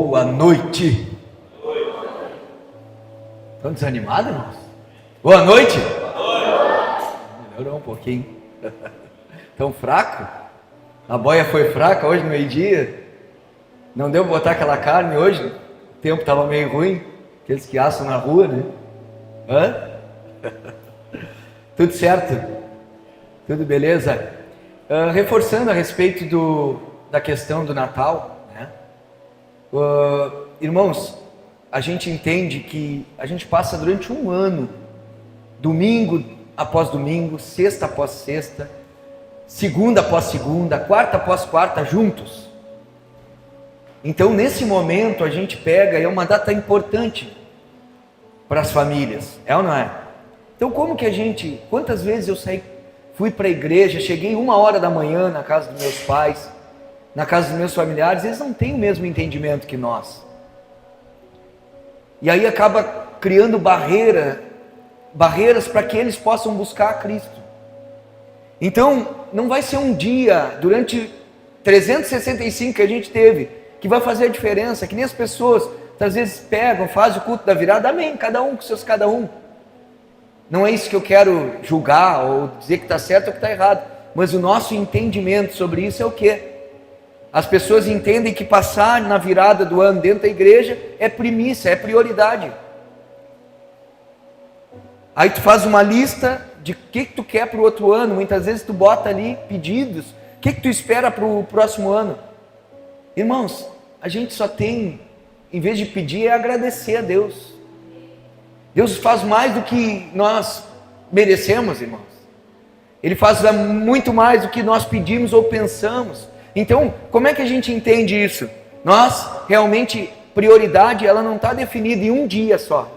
Boa noite. Estão desanimados, irmãos? Boa noite. Melhorou um pouquinho. Tão fraco? A boia foi fraca hoje no meio-dia. Não deu para botar aquela carne hoje. O tempo estava meio ruim. Aqueles que assam na rua, né? Hã? Tudo certo? Tudo beleza? Reforçando a respeito da questão do Natal, né? Irmãos, a gente entende que a gente passa durante um ano, domingo após domingo, sexta após sexta, segunda após segunda, quarta após quarta, juntos. Então, nesse momento, a gente pega, é uma data importante para as famílias, é ou não é? Então, quantas vezes eu fui para a igreja, cheguei 1h da manhã na casa dos meus pais, na casa dos meus familiares, eles não têm o mesmo entendimento que nós. E aí acaba criando barreiras para que eles possam buscar a Cristo. Então, não vai ser um dia, durante 365 que a gente teve, que vai fazer a diferença, que nem as pessoas, às vezes pegam, fazem o culto da virada, amém, cada um com seus cada um. Não é isso que eu quero julgar, ou dizer que está certo ou que está errado, mas o nosso entendimento sobre isso é o quê? As pessoas entendem que passar na virada do ano dentro da igreja é primícia, é prioridade. Aí tu faz uma lista de o que tu quer para o outro ano, muitas vezes tu bota ali pedidos, o que tu espera para o próximo ano. Irmãos, a gente só tem, em vez de pedir, é agradecer a Deus. Deus faz mais do que nós merecemos, irmãos. Ele faz muito mais do que nós pedimos ou pensamos. Então, como é que a gente entende isso? Nós, realmente, prioridade, ela não está definida em um dia só.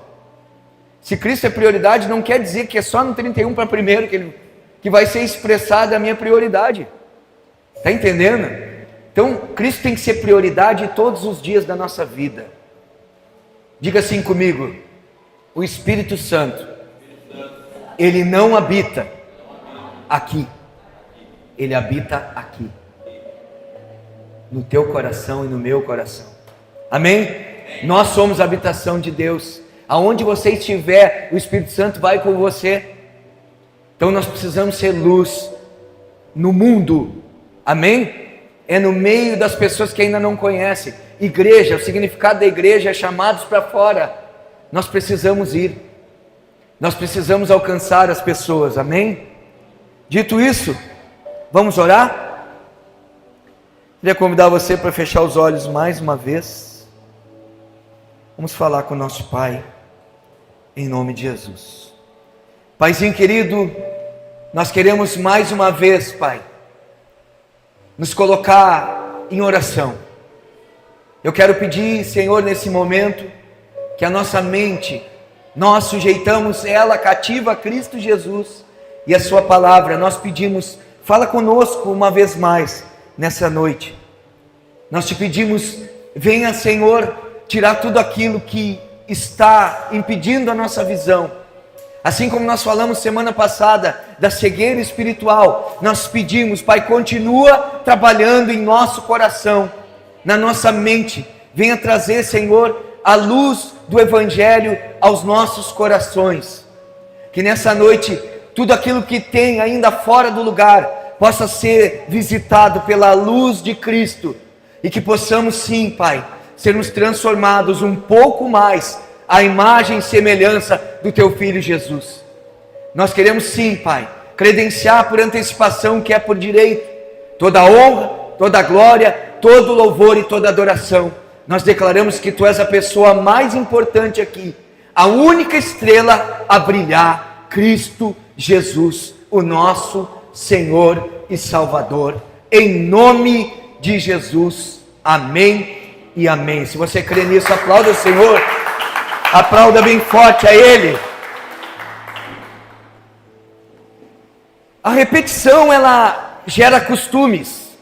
Se Cristo é prioridade, não quer dizer que é só no 31 para 1º que vai ser expressada a minha prioridade. Está entendendo? Então, Cristo tem que ser prioridade todos os dias da nossa vida. Diga assim comigo: o Espírito Santo, ele não habita aqui, ele habita aqui, no teu coração e no meu coração. Amém? Nós somos a habitação de Deus. Aonde você estiver, o Espírito Santo vai com você. Então nós precisamos ser luz no mundo. Amém? É no meio das pessoas que ainda não conhecem. Igreja, o significado da igreja é chamados para fora. Nós precisamos ir. Nós precisamos alcançar as pessoas. Amém? Dito isso, vamos orar? Queria convidar você para fechar os olhos mais uma vez. Vamos falar com o nosso Pai, em nome de Jesus. Paizinho querido, nós queremos mais uma vez, Pai, nos colocar em oração. Eu quero pedir, Senhor, nesse momento, que a nossa mente, nós sujeitamos ela cativa a Cristo Jesus e a sua palavra. Nós pedimos, fala conosco uma vez mais nessa noite. Nós te pedimos, venha, Senhor, tirar tudo aquilo que está impedindo a nossa visão. Assim como nós falamos semana passada da cegueira espiritual, nós pedimos, Pai, continua trabalhando em nosso coração, na nossa mente. Venha trazer, Senhor, a luz do Evangelho aos nossos corações. Que nessa noite, tudo aquilo que tem ainda fora do lugar, possa ser visitado pela luz de Cristo. E que possamos sim, Pai, sermos transformados um pouco mais à imagem e semelhança do Teu Filho Jesus. Nós queremos sim, Pai, credenciar por antecipação que é por direito, toda a honra, toda a glória, todo o louvor e toda a adoração. Nós declaramos que Tu és a pessoa mais importante aqui, a única estrela a brilhar, Cristo Jesus, o nosso Senhor e Salvador. Em nome de Jesus, amém e amém. Se você crê nisso, aplauda o Senhor, aplauda bem forte a Ele. A repetição, ela gera costumes.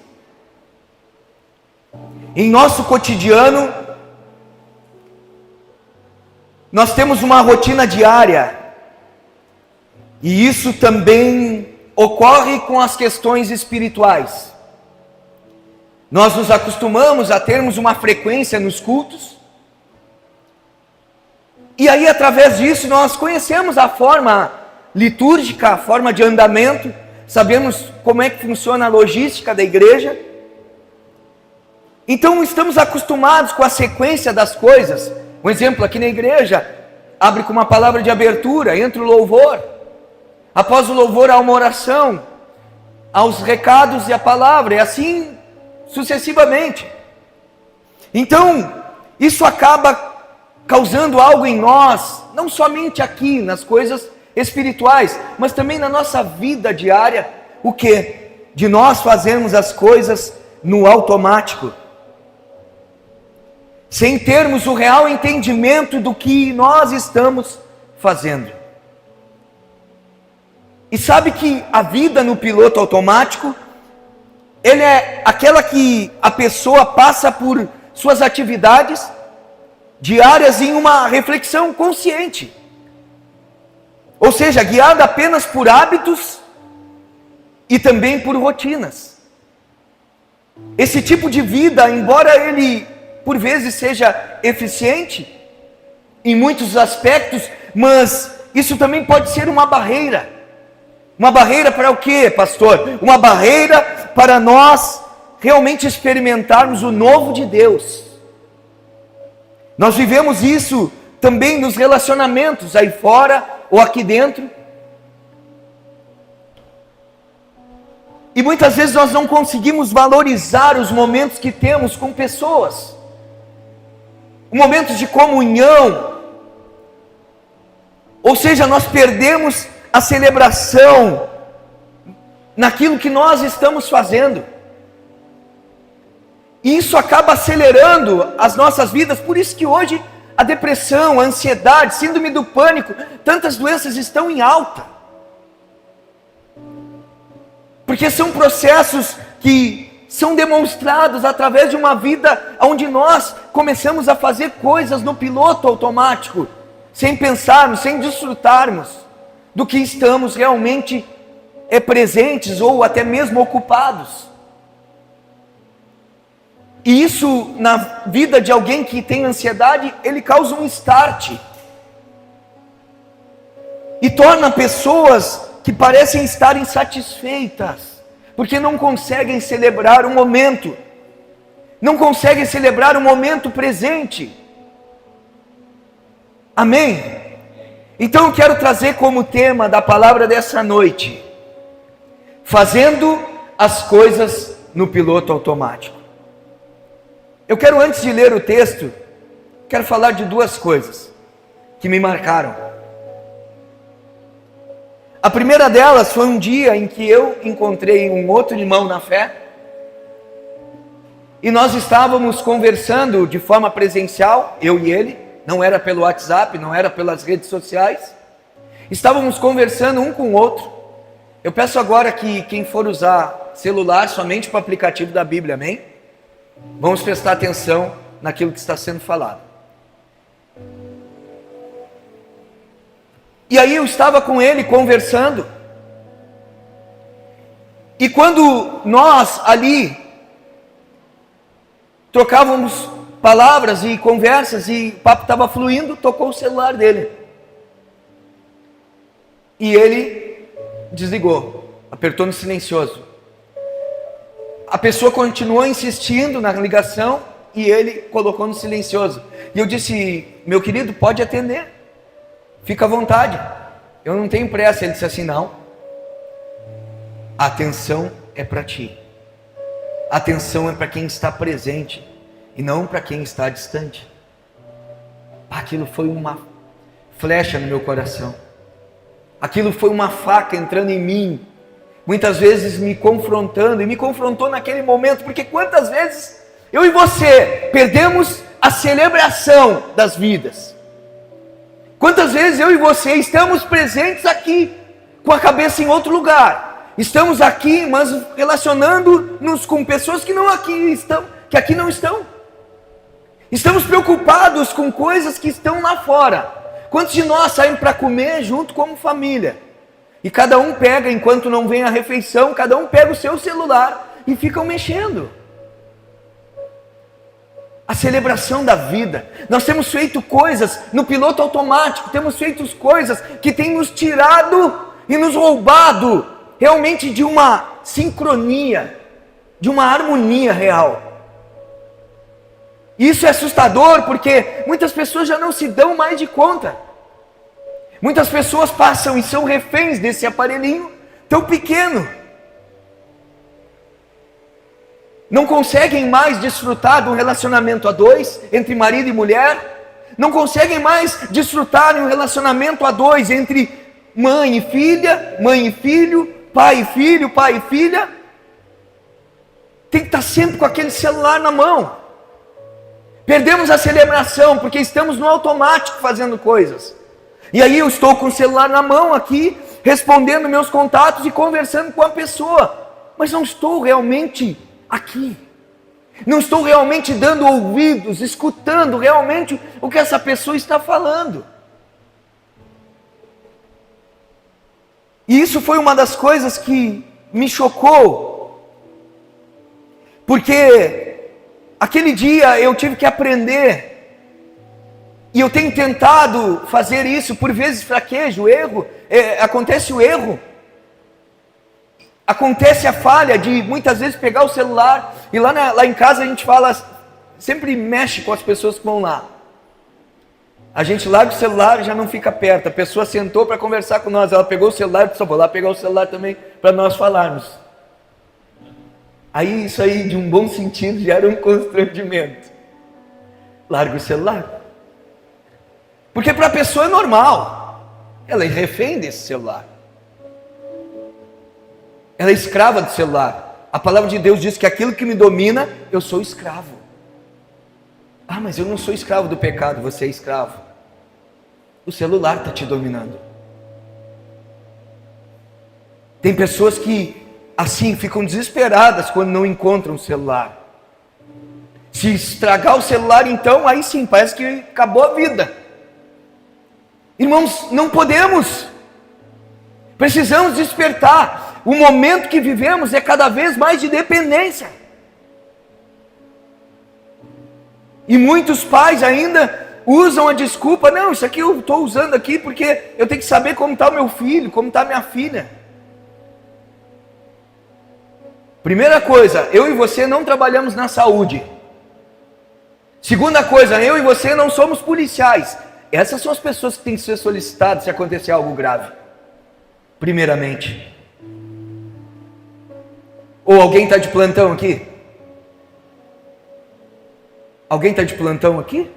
Em nosso cotidiano, nós temos uma rotina diária, e isso também ocorre com as questões espirituais. Nós nos acostumamos a termos uma frequência nos cultos. E aí, através disso, nós conhecemos a forma litúrgica, a forma de andamento, sabemos como é que funciona a logística da igreja. Então, estamos acostumados com a sequência das coisas. Um exemplo, aqui na igreja, abre com uma palavra de abertura, entra o louvor. Após o louvor, há uma oração, há os recados e a palavra, e assim sucessivamente. Então, isso acaba causando algo em nós, não somente aqui nas coisas espirituais, mas também na nossa vida diária, o que? De nós fazermos as coisas no automático, sem termos o real entendimento do que nós estamos fazendo. E sabe que a vida no piloto automático, ele é aquela que a pessoa passa por suas atividades diárias em uma reflexão consciente. Ou seja, guiada apenas por hábitos e também por rotinas. Esse tipo de vida, embora ele por vezes seja eficiente em muitos aspectos, mas isso também pode ser uma barreira. Uma barreira para o quê, pastor? Uma barreira para nós realmente experimentarmos o novo de Deus. Nós vivemos isso também nos relacionamentos, aí fora ou aqui dentro. E muitas vezes nós não conseguimos valorizar os momentos que temos com pessoas. Momentos de comunhão. Ou seja, nós perdemos a celebração naquilo que nós estamos fazendo. E isso acaba acelerando as nossas vidas. Por isso que hoje a depressão, a ansiedade, síndrome do pânico, tantas doenças estão em alta. Porque são processos que são demonstrados através de uma vida onde nós começamos a fazer coisas no piloto automático, sem pensarmos, sem desfrutarmos do que estamos realmente presentes ou até mesmo ocupados. E isso na vida de alguém que tem ansiedade, ele causa um start. E torna pessoas que parecem estar insatisfeitas, porque não conseguem celebrar o momento. Não conseguem celebrar o momento presente. Amém? Então eu quero trazer como tema da palavra dessa noite, fazendo as coisas no piloto automático. Eu quero, antes de ler o texto, quero falar de duas coisas que me marcaram. A primeira delas foi um dia em que eu encontrei um outro irmão na fé, e nós estávamos conversando de forma presencial, eu e ele, não era pelo WhatsApp, não era pelas redes sociais, estávamos conversando um com o outro. Eu peço agora que quem for usar celular, somente para o aplicativo da Bíblia, amém? Vamos prestar atenção naquilo que está sendo falado. E aí eu estava com ele conversando, e quando nós ali trocávamos palavras e conversas e o papo estava fluindo, tocou o celular dele. E ele desligou, apertou no silencioso. A pessoa continuou insistindo na ligação e ele colocou no silencioso. E eu disse: meu querido, pode atender, fica à vontade, eu não tenho pressa. Ele disse assim: não, a atenção é para ti, a atenção é para quem está presente e não para quem está distante. Aquilo foi uma flecha no meu coração, aquilo foi uma faca entrando em mim, muitas vezes me confrontando, e me confrontou naquele momento, porque quantas vezes eu e você perdemos a celebração das vidas? Quantas vezes eu e você estamos presentes aqui, com a cabeça em outro lugar, estamos aqui, mas relacionando-nos com pessoas que não aqui estão, que aqui não estão. Estamos preocupados com coisas que estão lá fora. Quantos de nós saem para comer junto como família? E cada um pega, enquanto não vem a refeição, cada um pega o seu celular e ficam mexendo. a celebração da vida. Nós temos feito coisas no piloto automático, temos feito coisas que têm nos tirado e nos roubado realmente de uma sincronia, de uma harmonia real. Isso é assustador porque muitas pessoas já não se dão mais de conta. Muitas pessoas passam e são reféns desse aparelhinho tão pequeno. Não conseguem mais desfrutar de um relacionamento a dois, entre marido e mulher. Não conseguem mais desfrutar de um relacionamento a dois, entre mãe e filha, mãe e filho, pai e filho, pai e filha. Tem que estar sempre com aquele celular na mão. Perdemos a celebração, porque estamos no automático fazendo coisas. E aí eu estou com o celular na mão aqui, respondendo meus contatos e conversando com a pessoa. Mas não estou realmente aqui. Não estou realmente dando ouvidos, escutando realmente o que essa pessoa está falando. E isso foi uma das coisas que me chocou. Porque aquele dia eu tive que aprender. E eu tenho tentado fazer isso, por vezes fraquejo, erro. Acontece o erro. Acontece a falha de muitas vezes pegar o celular, e lá em casa a gente fala, sempre mexe com as pessoas que vão lá. A gente larga o celular e já não fica perto. A pessoa sentou para conversar com nós, ela pegou o celular e disse, vou lá pegar o celular também para nós falarmos. Aí isso aí, de um bom sentido, gera um constrangimento. Larga o celular. Porque para a pessoa é normal. Ela é refém desse celular. Ela é escrava do celular. A palavra de Deus diz que aquilo que me domina, eu sou escravo. Ah, mas eu não sou escravo do pecado, você é escravo. O celular está te dominando. Tem pessoas que, assim, ficam desesperadas quando não encontram o celular. Se estragar o celular, então, aí sim, parece que acabou a vida. Irmãos, não podemos. Precisamos despertar. O momento que vivemos é cada vez mais de dependência. E muitos pais ainda usam a desculpa, não, isso aqui eu estou usando aqui porque eu tenho que saber como está o meu filho, como está a minha filha. Primeira coisa, eu e você não trabalhamos na saúde. Segunda coisa, eu e você não somos policiais. Essas são as pessoas que têm que ser solicitadas se acontecer algo grave. Primeiramente. Ou alguém está de plantão aqui? Alguém está de plantão aqui?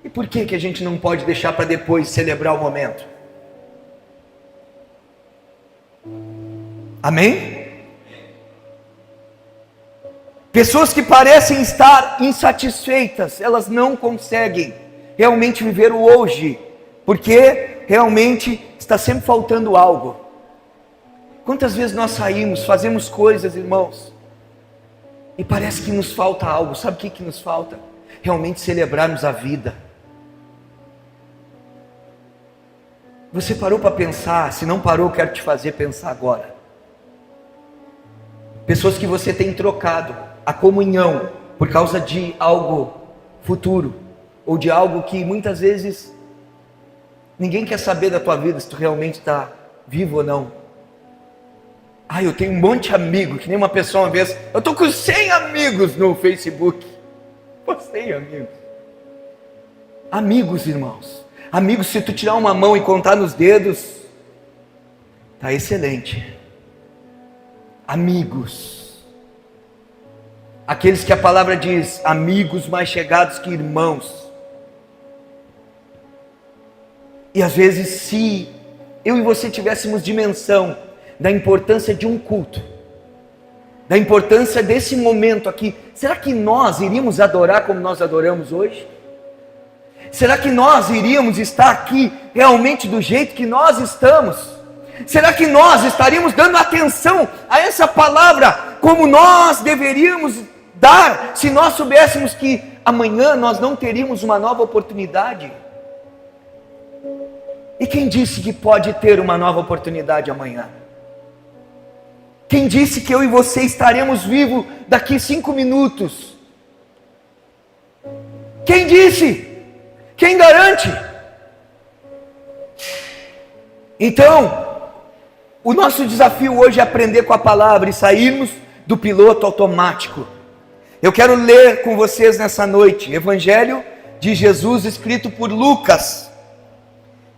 E por que a gente não pode deixar para depois celebrar o momento? Amém? Pessoas que parecem estar insatisfeitas, elas não conseguem realmente viver o hoje, porque realmente está sempre faltando algo. Quantas vezes nós saímos, fazemos coisas, irmãos, e parece que nos falta algo. Sabe o que nos falta? Realmente celebrarmos a vida. Você parou para pensar? Se não parou, eu quero te fazer pensar agora. Pessoas que você tem trocado a comunhão por causa de algo futuro, ou de algo que muitas vezes ninguém quer saber da tua vida, se tu realmente está vivo ou não. Ah, eu tenho um monte de amigos, que nem uma pessoa uma vez, eu estou com 100 amigos no Facebook. Pô, 100 amigos. Amigos, irmãos. Amigos, se tu tirar uma mão e contar nos dedos, tá excelente. Amigos. Aqueles que a palavra diz, amigos mais chegados que irmãos. E às vezes, se eu e você tivéssemos dimensão da importância de um culto, da importância desse momento aqui, será que nós iríamos adorar como nós adoramos hoje? Será que nós iríamos estar aqui realmente do jeito que nós estamos? Será que nós estaríamos dando atenção a essa palavra como nós deveríamos dar, se nós soubéssemos que amanhã nós não teríamos uma nova oportunidade? E quem disse que pode ter uma nova oportunidade amanhã? Quem disse que eu e você estaremos vivos daqui 5 minutos? Quem disse? Quem garante? Então, o nosso desafio hoje é aprender com a palavra e sairmos do piloto automático. Eu quero ler com vocês nessa noite, Evangelho de Jesus escrito por Lucas,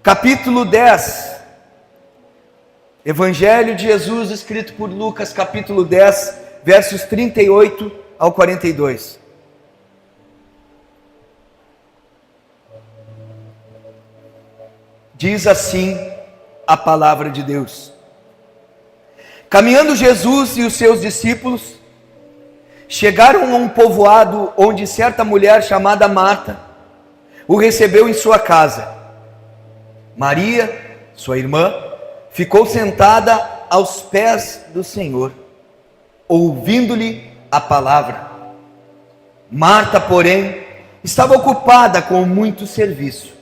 capítulo 10. Evangelho de Jesus escrito por Lucas, capítulo 10, versos 38 ao 42. Diz assim a palavra de Deus: Caminhando Jesus e os seus discípulos chegaram a um povoado onde certa mulher chamada Marta o recebeu em sua casa. Maria, sua irmã, ficou sentada aos pés do Senhor, ouvindo-lhe a palavra. Marta, porém, estava ocupada com muito serviço.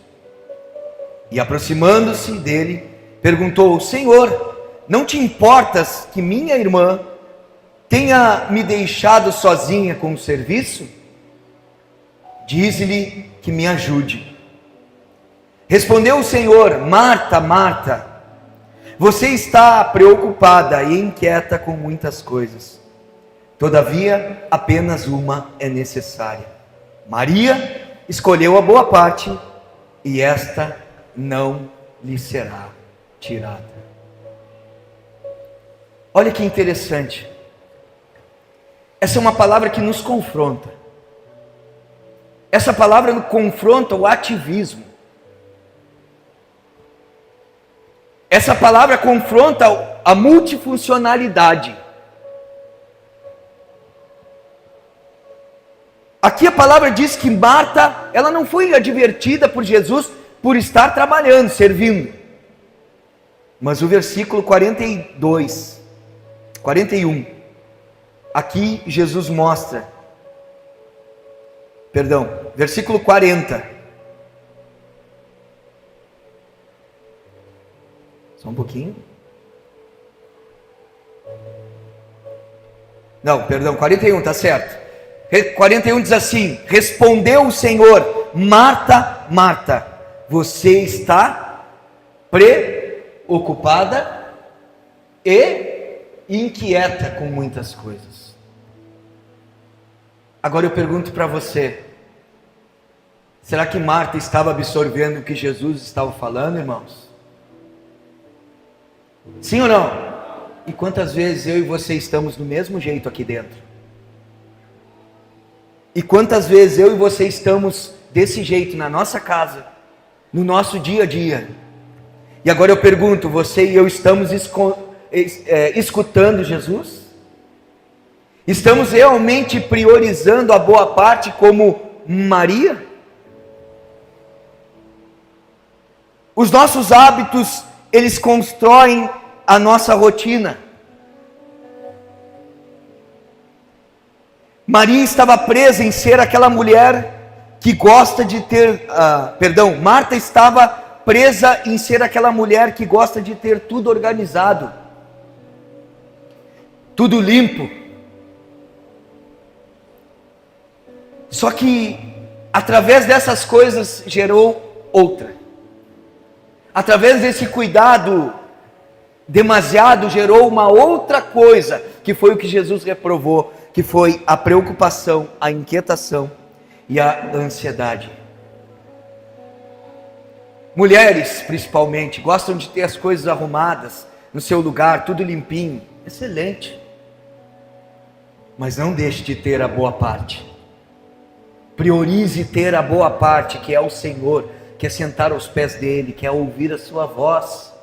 E aproximando-se dele, perguntou: Senhor, não te importas que minha irmã tenha me deixado sozinha com o serviço? Dize-lhe que me ajude. Respondeu o Senhor: Marta, Marta, você está preocupada e inquieta com muitas coisas. Todavia, apenas uma é necessária. Maria escolheu a boa parte, e esta não lhe será tirada. Olha que interessante. Essa é uma palavra que nos confronta. Essa palavra confronta o ativismo. Essa palavra confronta a multifuncionalidade. Aqui a palavra diz que Marta, ela não foi advertida por Jesus por estar trabalhando, servindo. Mas o versículo 41, aqui Jesus mostra, versículo 40. Só um pouquinho. 41, tá certo. 41 diz assim: Respondeu o Senhor: Marta, Marta, você está preocupada e inquieta com muitas coisas. Agora eu pergunto para você: será que Marta estava absorvendo o que Jesus estava falando, irmãos? Sim ou não? E quantas vezes eu e você estamos do mesmo jeito aqui dentro? E quantas vezes eu e você estamos desse jeito na nossa casa, no nosso dia a dia? E agora eu pergunto: você e eu estamos escutando Jesus? Estamos realmente priorizando a boa parte como Maria? Os nossos hábitos, eles constroem a nossa rotina. Maria estava presa em ser aquela mulher que gosta de ter, Marta estava presa em ser aquela mulher que gosta de ter tudo organizado, tudo limpo. Só que através dessas coisas gerou outra. Através desse cuidado demasiado gerou uma outra coisa, que foi o que Jesus reprovou, que foi a preocupação, a inquietação e a ansiedade. Mulheres, principalmente, gostam de ter as coisas arrumadas no seu lugar, tudo limpinho. Excelente. Mas não deixe de ter a boa parte. Priorize ter a boa parte, que é o Senhor, que é sentar aos pés dele, que é ouvir a sua voz.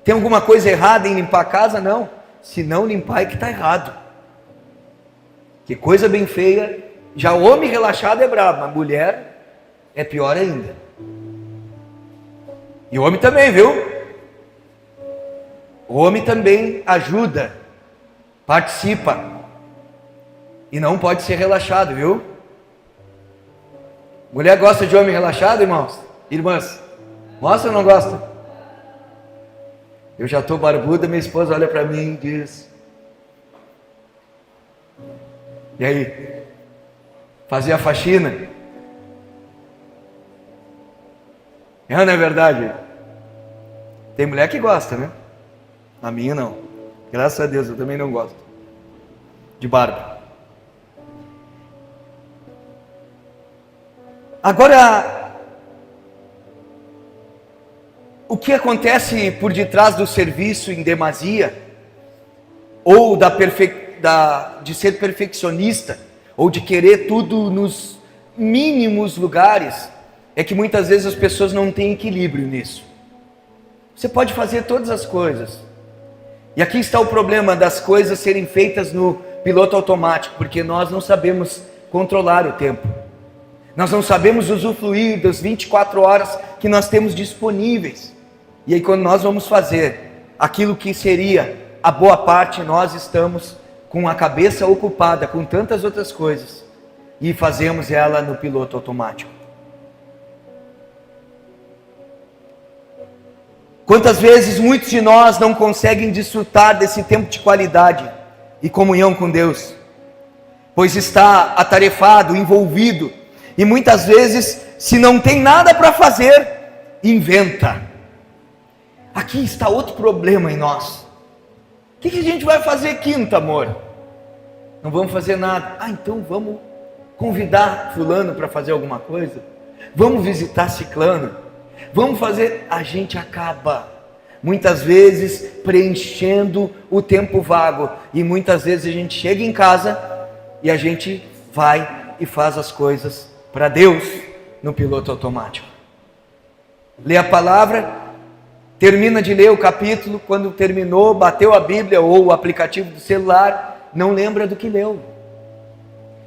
Tem alguma coisa errada em limpar a casa? Não. Se não limpar é que está errado. Que coisa bem feia. Já o homem relaxado é bravo, mas a mulher é pior ainda. E o homem também, viu? O homem também ajuda, participa. E não pode ser relaxado, viu? Mulher gosta de homem relaxado, irmãos? Irmãs, gosta ou não gosta? Eu já estou barbuda, minha esposa olha para mim e diz: e aí? Fazer a faxina? Não é verdade? Tem mulher que gosta, né? A minha não. Graças a Deus, eu também não gosto de barba. Agora, o que acontece por detrás do serviço em demasia, ou de ser perfeccionista, ou de querer tudo nos mínimos lugares, é que muitas vezes as pessoas não têm equilíbrio nisso. Você pode fazer todas as coisas, e aqui está o problema das coisas serem feitas no piloto automático, porque nós não sabemos controlar o tempo, nós não sabemos usufruir das 24 horas que nós temos disponíveis. E aí quando nós vamos fazer aquilo que seria a boa parte, nós estamos com a cabeça ocupada com tantas outras coisas e fazemos ela no piloto automático. Quantas vezes muitos de nós não conseguem desfrutar desse tempo de qualidade e comunhão com Deus, pois está atarefado, envolvido, e muitas vezes, se não tem nada para fazer, inventa. Aqui está outro problema em nós. O que a gente vai fazer quinta, amor? Não vamos fazer nada. Então vamos convidar fulano para fazer alguma coisa? Vamos visitar ciclano? Vamos fazer... A gente acaba, muitas vezes, preenchendo o tempo vago. E muitas vezes a gente chega em casa e a gente vai e faz as coisas para Deus no piloto automático. Lê a palavra, termina de ler o capítulo, quando terminou, bateu a Bíblia ou o aplicativo do celular, não lembra do que leu.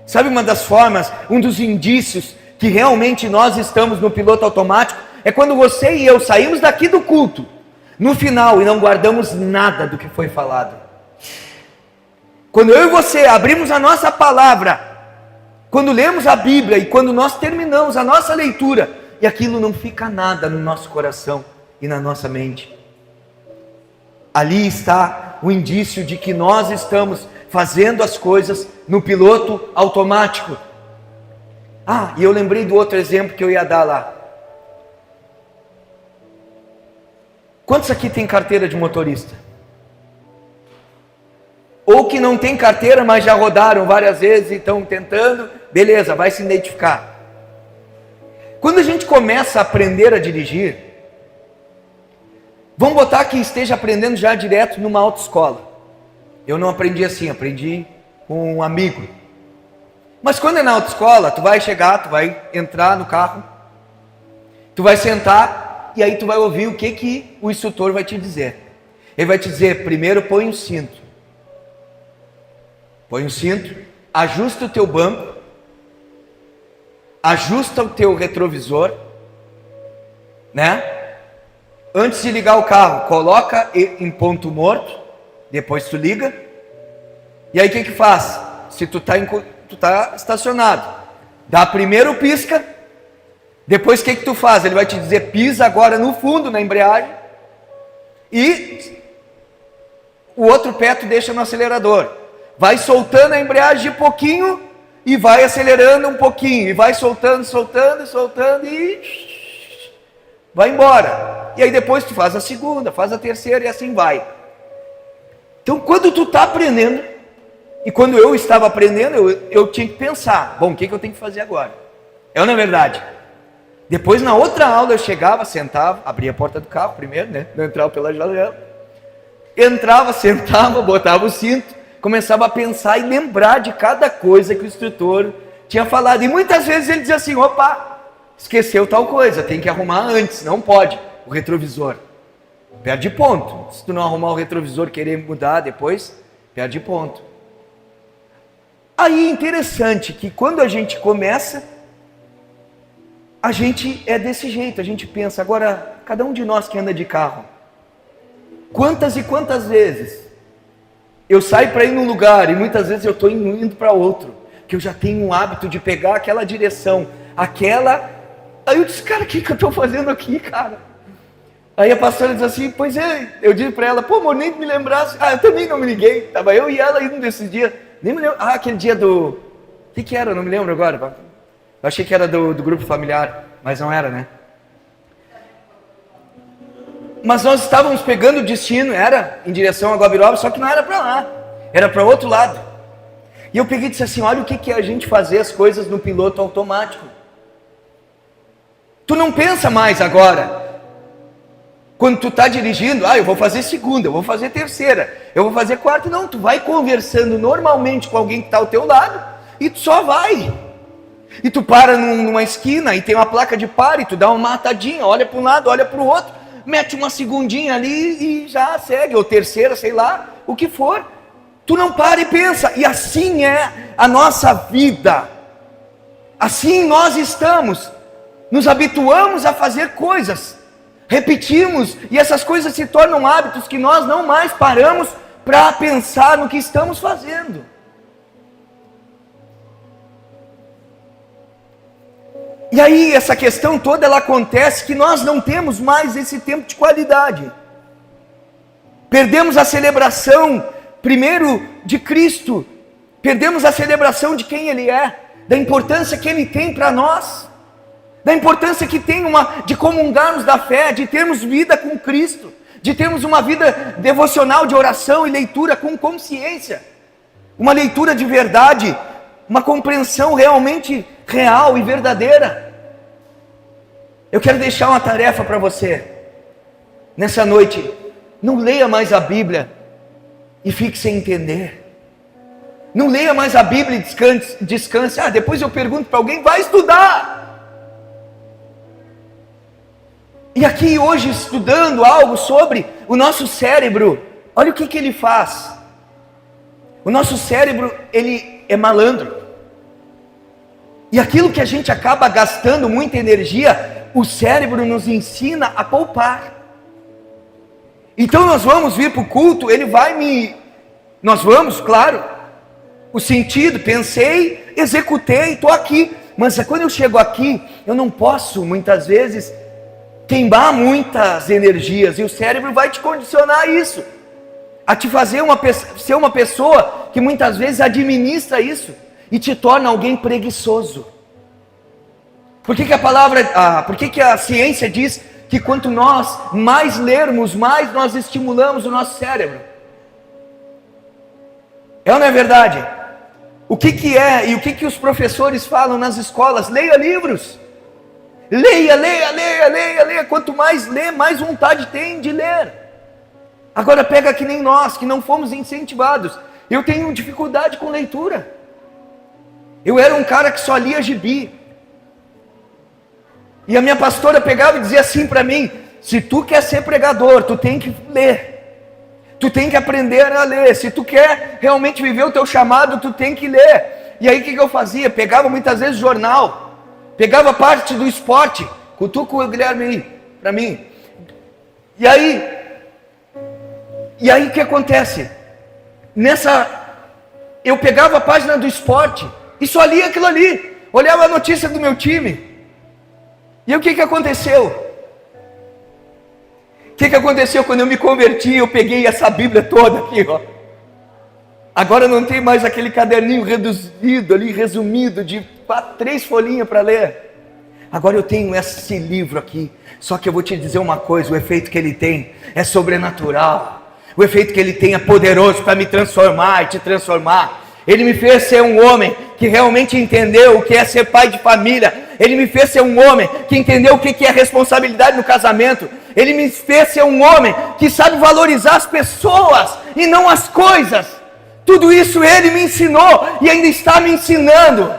Sabe uma das formas, um dos indícios que realmente nós estamos no piloto automático, é quando você e eu saímos daqui do culto, no final, e não guardamos nada do que foi falado. Quando eu e você abrimos a nossa palavra, quando lemos a Bíblia e quando nós terminamos a nossa leitura, e aquilo não fica nada no nosso coração e na nossa mente. Ali está o indício de que nós estamos fazendo as coisas no piloto automático. E eu lembrei do outro exemplo que eu ia dar lá. Quantos aqui tem carteira de motorista? Ou que não tem carteira, mas já rodaram várias vezes e estão tentando, beleza, vai se identificar. Quando a gente começa a aprender a dirigir, vamos botar que esteja aprendendo já direto numa autoescola. Eu não aprendi assim, aprendi com um amigo. Mas quando é na autoescola, tu vai chegar, tu vai entrar no carro, tu vai sentar e aí tu vai ouvir o que o instrutor vai te dizer. Ele vai te dizer, primeiro põe o cinto. Põe o cinto, ajusta o teu banco, ajusta o teu retrovisor, né? Antes de ligar o carro, coloca em ponto morto, depois tu liga, e aí o que faz? Se tu tá estacionado, dá primeiro o pisca, depois o que tu faz? Ele vai te dizer, pisa agora no fundo, na embreagem, e o outro pé tu deixa no acelerador, vai soltando a embreagem de pouquinho, e vai acelerando um pouquinho, e vai soltando e vai embora. E aí depois tu faz a segunda, faz a terceira e assim vai. Então quando tu está aprendendo, e quando eu estava aprendendo, eu tinha que pensar, bom, o que eu tenho que fazer agora? Não é verdade? Depois na outra aula eu chegava, sentava, abria a porta do carro primeiro, né? Não entrava pela janela. Entrava, sentava, botava o cinto, começava a pensar e lembrar de cada coisa que o instrutor tinha falado. E muitas vezes ele dizia assim, opa, esqueceu tal coisa, tem que arrumar antes, não pode, o retrovisor. Perde ponto. Se tu não arrumar o retrovisor, querer mudar depois, perde ponto. Aí é interessante que quando a gente começa, a gente é desse jeito, a gente pensa, agora, cada um de nós que anda de carro, quantas e quantas vezes eu saio para ir num lugar e muitas vezes eu estou indo para outro, que eu já tenho um hábito de pegar aquela direção, aí eu disse, cara, o que eu estou fazendo aqui, cara? Aí a pastora diz assim, pois é, eu disse para ela, pô amor, nem me lembrasse, eu também não me liguei, estava eu e ela indo desses dias, nem me lembro, aquele dia do, o que era, não me lembro agora, eu achei que era do grupo familiar, mas não era, né? Mas nós estávamos pegando o destino, era em direção a Guabiroba, só que não era para lá, era para outro lado. E eu peguei e disse assim, olha o que é a gente fazer as coisas no piloto automático. Tu não pensa mais agora, quando tu está dirigindo, eu vou fazer segunda, eu vou fazer terceira, eu vou fazer quarta. Não, tu vai conversando normalmente com alguém que está ao teu lado, e tu só vai. E tu para numa esquina, e tem uma placa de pare, tu dá uma matadinha, olha para um lado, olha para o outro, mete uma segundinha ali e já segue, ou terceira, sei lá, o que for. Tu não para e pensa, e assim é a nossa vida. Assim nós estamos, nos habituamos a fazer coisas, repetimos, e essas coisas se tornam hábitos que nós não mais paramos para pensar no que estamos fazendo. E aí essa questão toda ela acontece que nós não temos mais esse tempo de qualidade. Perdemos a celebração primeiro de Cristo, perdemos a celebração de quem Ele é, da importância que Ele tem para nós, da importância que tem de comungarmos da fé, de termos vida com Cristo, de termos uma vida devocional de oração e leitura com consciência, uma leitura de verdade, uma compreensão realmente real e verdadeira. Eu quero deixar uma tarefa para você, nessa noite. Não leia mais a Bíblia e fique sem entender. Não leia mais a Bíblia e descanse. Depois eu pergunto para alguém, vai estudar. E aqui hoje estudando algo sobre o nosso cérebro, olha o que ele faz. O nosso cérebro, ele é malandro. E aquilo que a gente acaba gastando muita energia, o cérebro nos ensina a poupar. Então nós vamos vir para o culto, nós vamos, claro, o sentido, pensei, executei, estou aqui. Mas quando eu chego aqui, eu não posso, muitas vezes, queimar muitas energias. E o cérebro vai te condicionar a isso. A te fazer ser uma pessoa que muitas vezes administra isso. E te torna alguém preguiçoso. Por que a ciência diz que quanto nós mais lermos, mais nós estimulamos o nosso cérebro? É ou não é verdade? O que é e o que os professores falam nas escolas? Leia livros. Leia. Quanto mais lê, mais vontade tem de ler. Agora pega que nem nós, que não fomos incentivados. Eu tenho dificuldade com leitura. Eu era um cara que só lia gibi. E a minha pastora pegava e dizia assim para mim, se tu quer ser pregador, tu tem que ler. Tu tem que aprender a ler. Se tu quer realmente viver o teu chamado, tu tem que ler. E aí o que eu fazia? Pegava muitas vezes jornal, pegava parte do esporte, cutuca o Guilherme aí, para mim. E aí o que acontece? Eu pegava a página do esporte e só lia aquilo ali, olhava a notícia do meu time. E o que aconteceu? O que aconteceu quando eu me converti? Eu peguei essa Bíblia toda aqui, ó. Agora não tem mais aquele caderninho reduzido ali, resumido, de 3 folhinhas para ler. Agora eu tenho esse livro aqui. Só que eu vou te dizer uma coisa, o efeito que ele tem é sobrenatural. O efeito que ele tem é poderoso para me transformar e te transformar. Ele me fez ser um homem que realmente entendeu o que é ser pai de família. Ele me fez ser um homem que entendeu o que é responsabilidade no casamento. Ele me fez ser um homem que sabe valorizar as pessoas e não as coisas. Tudo isso ele me ensinou e ainda está me ensinando.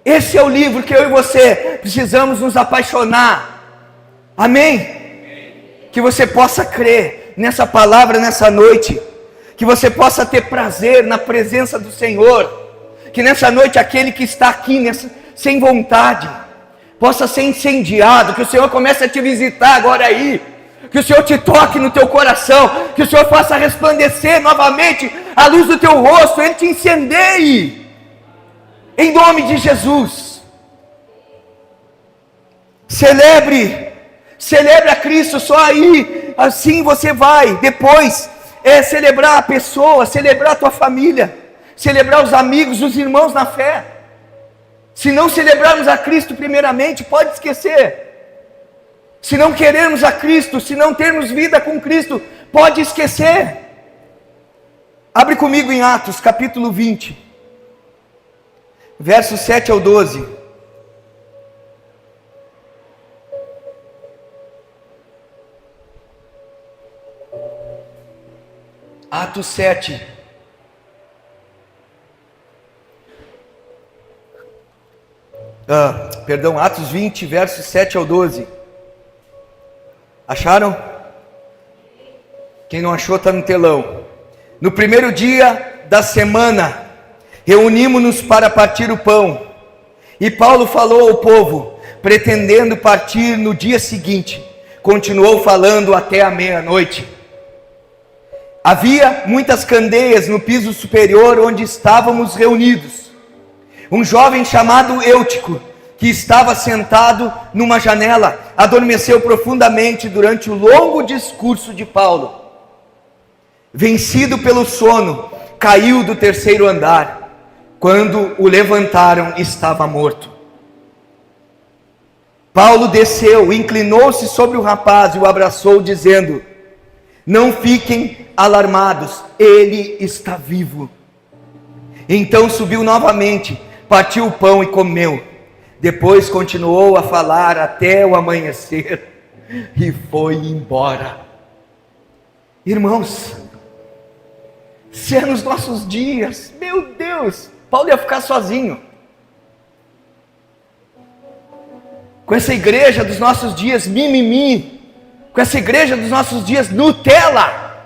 Esse é o livro que eu e você precisamos nos apaixonar. Amém? Que você possa crer nessa palavra nessa noite. Que você possa ter prazer na presença do Senhor. Que nessa noite aquele que está aqui sem vontade possa ser incendiado. Que o Senhor comece a te visitar agora aí. Que o Senhor te toque no teu coração. Que o Senhor faça resplandecer novamente a luz do teu rosto. Ele te incendeie. Em nome de Jesus. Celebre a Cristo. Só aí, assim você vai. Depois celebrar a pessoa, celebrar a tua família, celebrar os amigos, os irmãos na fé. Se não celebrarmos a Cristo primeiramente, pode esquecer. Se não queremos a Cristo, se não termos vida com Cristo, pode esquecer. Abre comigo em Atos, capítulo 20, versos 7 ao 12. Atos 7. Atos 20, versos 7 ao 12. Acharam? Quem não achou está no telão. No primeiro dia da semana, reunimos-nos para partir o pão. E Paulo falou ao povo, pretendendo partir no dia seguinte. Continuou falando até a meia-noite. Havia muitas candeias no piso superior onde estávamos reunidos. Um jovem chamado Eutico, que estava sentado numa janela, adormeceu profundamente durante o longo discurso de Paulo. Vencido pelo sono, caiu do terceiro andar. Quando o levantaram, estava morto. Paulo desceu, inclinou-se sobre o rapaz e o abraçou, dizendo: não fiquem alarmados, ele está vivo. Então subiu novamente, partiu o pão e comeu. Depois continuou a falar até o amanhecer e foi embora. Irmãos, se é nos nossos dias, meu Deus, Paulo ia ficar sozinho. Com essa igreja dos nossos dias mimimi, com essa igreja dos nossos dias Nutella,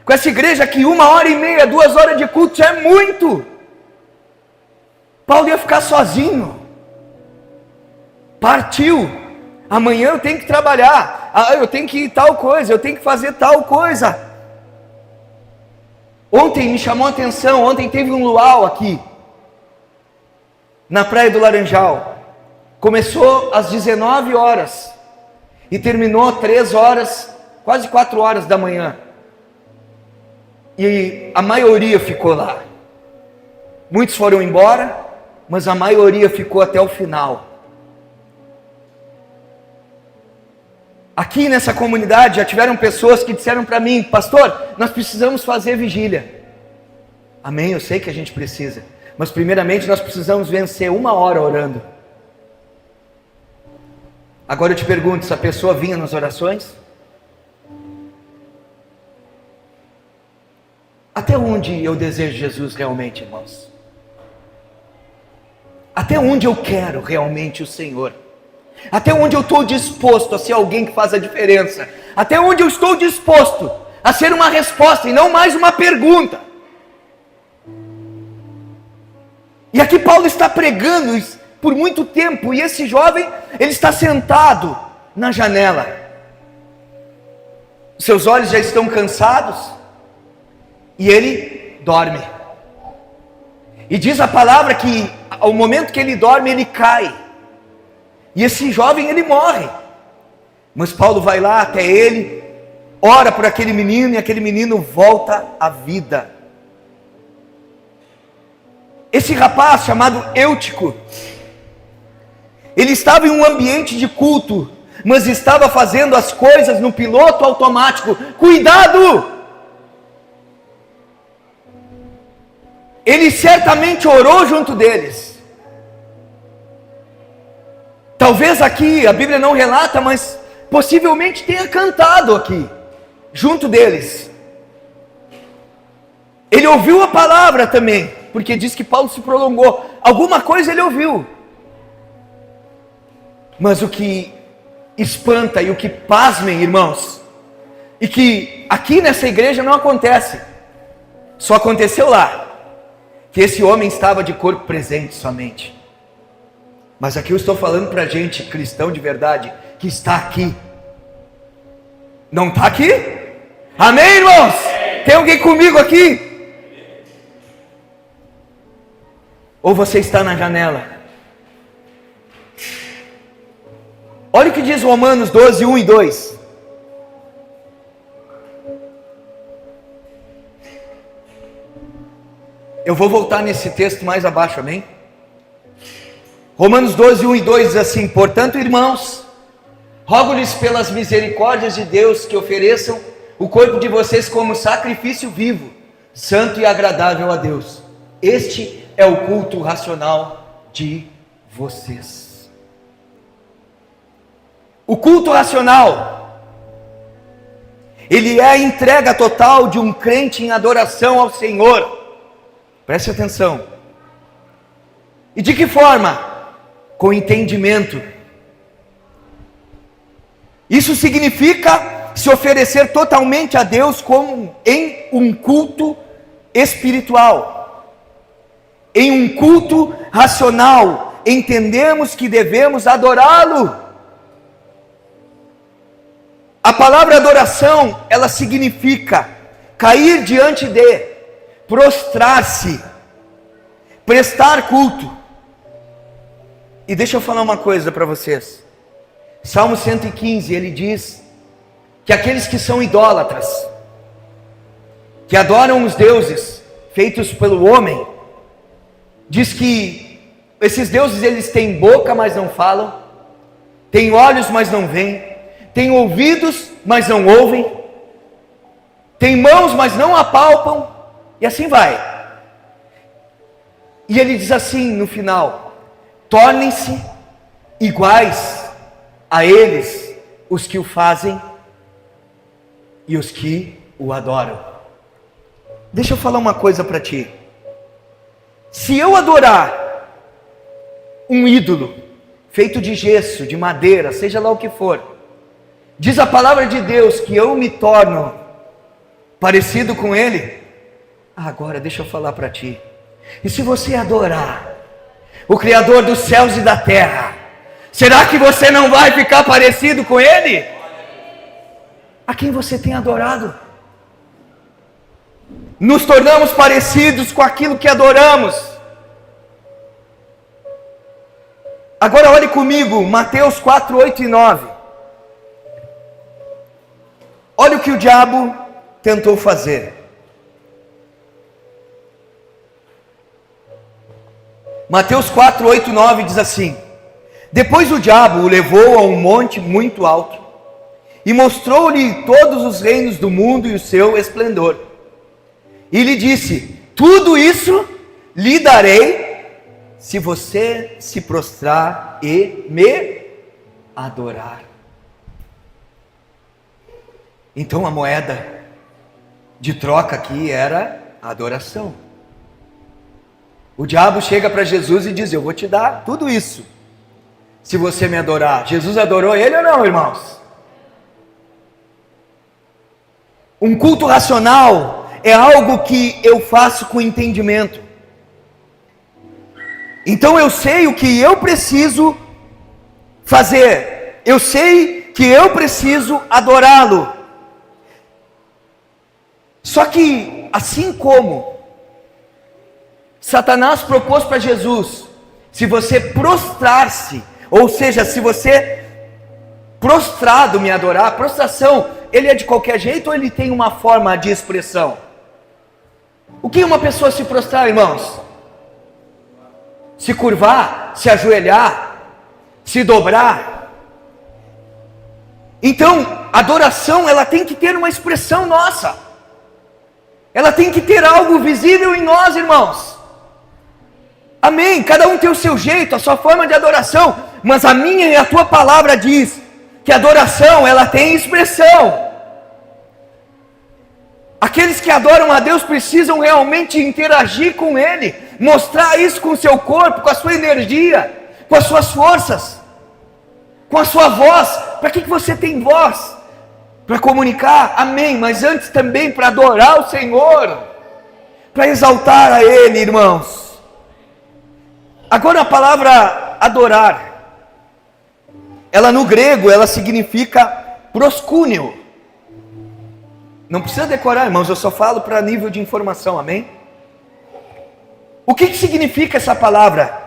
com essa igreja que 1h30, 2 horas de culto já é muito. Paulo ia ficar sozinho. Partiu. Amanhã eu tenho que trabalhar. Eu tenho que ir tal coisa, eu tenho que fazer tal coisa. Ontem me chamou a atenção, ontem teve um luau aqui, na Praia do Laranjal. Começou às 19 horas e terminou 3 horas, quase 4 horas da manhã. E a maioria ficou lá. Muitos foram embora, mas a maioria ficou até o final. Aqui nessa comunidade já tiveram pessoas que disseram para mim: pastor, nós precisamos fazer vigília. Amém, eu sei que a gente precisa, mas primeiramente nós precisamos vencer 1 hora orando. Agora eu te pergunto, essa pessoa vinha nas orações? Até onde eu desejo Jesus realmente, irmãos? Até onde eu quero realmente o Senhor? Até onde eu estou disposto a ser alguém que faz a diferença? Até onde eu estou disposto a ser uma resposta e não mais uma pergunta? E aqui Paulo está pregando por muito tempo, e esse jovem, ele está sentado na janela. Seus olhos já estão cansados, e ele dorme. E diz a palavra que ao momento que ele dorme, ele cai. E esse jovem, ele morre. Mas Paulo vai lá até ele, ora por aquele menino, e aquele menino volta à vida. Esse rapaz chamado Eutico, ele estava em um ambiente de culto, mas estava fazendo as coisas no piloto automático. Cuidado! Ele certamente orou junto deles. Talvez aqui, a Bíblia não relata, mas possivelmente tenha cantado aqui, junto deles. Ele ouviu a palavra também, porque diz que Paulo se prolongou. Alguma coisa ele ouviu. Mas o que espanta e o que pasmem, irmãos, e que aqui nessa igreja não acontece, só aconteceu lá, que esse homem estava de corpo presente somente. Mas aqui eu estou falando para gente cristão de verdade, que está aqui. Não está aqui? Amém, irmãos? Tem alguém comigo aqui? Ou você está na janela? Olha o que diz Romanos 12, 1 e 2. Eu vou voltar nesse texto mais abaixo, amém? Romanos 12, 1 e 2 diz assim: portanto, irmãos, Rogo-lhes pelas misericórdias de Deus que ofereçam o corpo de vocês como sacrifício vivo, santo e agradável a Deus. Este é o culto racional de vocês. O culto racional, ele é a entrega total de um crente em adoração ao Senhor. Preste atenção. E de que forma? Com entendimento. Isso significa se oferecer totalmente a Deus como em um culto espiritual. Em um culto racional, entendemos que devemos adorá-lo. A palavra adoração, ela significa cair diante de, prostrar-se, prestar culto. E deixa eu falar uma coisa para vocês. Salmo 115, ele diz que aqueles que são idólatras, que adoram os deuses feitos pelo homem, diz que esses deuses, eles têm boca, mas não falam, têm olhos, mas não veem, têm ouvidos, mas não ouvem, têm mãos, mas não apalpam, e assim vai. E ele diz assim no final: tornem-se iguais a eles os que o fazem e os que o adoram. Deixa eu falar uma coisa para ti. Se eu adorar um ídolo feito de gesso, de madeira, seja lá o que for, diz a palavra de Deus que eu me torno parecido com ele. Agora deixa eu falar para ti. E se você adorar o Criador dos céus e da terra, será que você não vai ficar parecido com ele? A quem você tem adorado? Nos tornamos parecidos com aquilo que adoramos. Agora olhe comigo, Mateus 4, 8 e 9. Olha o que o diabo tentou fazer. Mateus 4, 8 e 9 diz assim: depois o diabo o levou a um monte muito alto e mostrou-lhe todos os reinos do mundo e o seu esplendor. E lhe disse: tudo isso lhe darei se você se prostrar e me adorar. Então a moeda de troca aqui era a adoração. O diabo chega para Jesus e diz: eu vou te dar tudo isso se você me adorar. Jesus adorou ele ou não, irmãos? Um culto racional é algo que eu faço com entendimento. Então eu sei o que eu preciso fazer. Eu sei que eu preciso adorá-lo. Só que, assim como Satanás propôs para Jesus, se você prostrar-se, ou seja, se você prostrado me adorar, prostração, ele é de qualquer jeito ou ele tem uma forma de expressão? O que uma pessoa se prostrar, irmãos? Se curvar, se ajoelhar, se dobrar. Então, adoração, ela tem que ter uma expressão nossa. Ela tem que ter algo visível em nós, irmãos. Amém? Cada um tem o seu jeito, a sua forma de adoração. Mas a minha e a tua palavra diz que a adoração, ela tem expressão. Aqueles que adoram a Deus precisam realmente interagir com Ele, mostrar isso com o seu corpo, com a sua energia, com as suas forças, com a sua voz. Para que você tem voz? Para comunicar, amém, mas antes também para adorar o Senhor, para exaltar a Ele, irmãos. Agora a palavra adorar, ela no grego, ela significa proscúnio. Não precisa decorar, irmãos, eu só falo para nível de informação, amém? O que significa essa palavra?